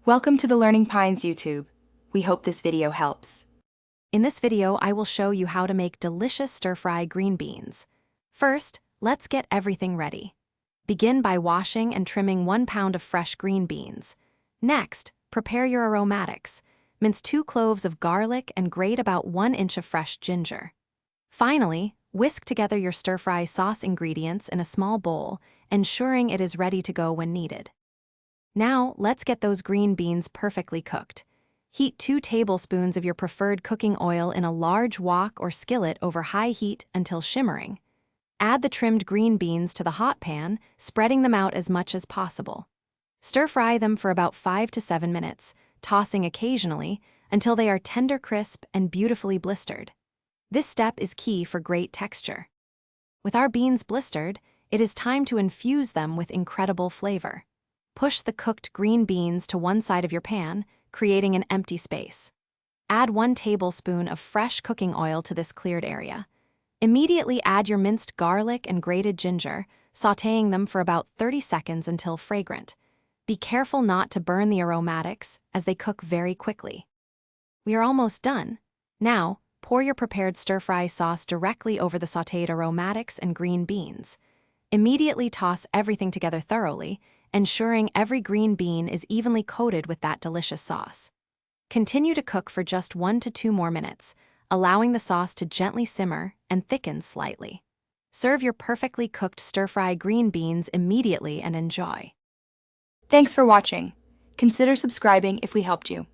Welcome to the Learning Pines YouTube. We hope this video helps. In this video, I will show you how to make delicious stir-fry green beans. First, let's get everything ready. Begin by washing and trimming 1 pound of fresh green beans. Next, prepare your aromatics. Mince 2 cloves of garlic and grate about 1 inch of fresh ginger. Finally, whisk together your stir-fry sauce ingredients in a small bowl, ensuring it is ready to go when needed. Now, let's get those green beans perfectly cooked. Heat 2 tablespoons of your preferred cooking oil in a large wok or skillet over high heat until shimmering. Add the trimmed green beans to the hot pan, spreading them out as much as possible. Stir-fry them for about 5 to 7 minutes, tossing occasionally until they are tender crisp and beautifully blistered. This step is key for great texture. With our beans blistered, it is time to infuse them with incredible flavor. Push the cooked green beans to one side of your pan, creating an empty space. Add 1 tablespoon of fresh cooking oil to this cleared area. Immediately add your minced garlic and grated ginger, sautéing them for about 30 seconds until fragrant. Be careful not to burn the aromatics, as they cook very quickly. We are almost done. Now, pour your prepared stir-fry sauce directly over the sautéed aromatics and green beans. Immediately toss everything together thoroughly, ensuring every green bean is evenly coated with that delicious sauce. Continue to cook for just 1 to 2 more minutes, allowing the sauce to gently simmer and thicken slightly. Serve your perfectly cooked stir-fry green beans immediately and enjoy. Thanks for watching. Consider subscribing if we helped you.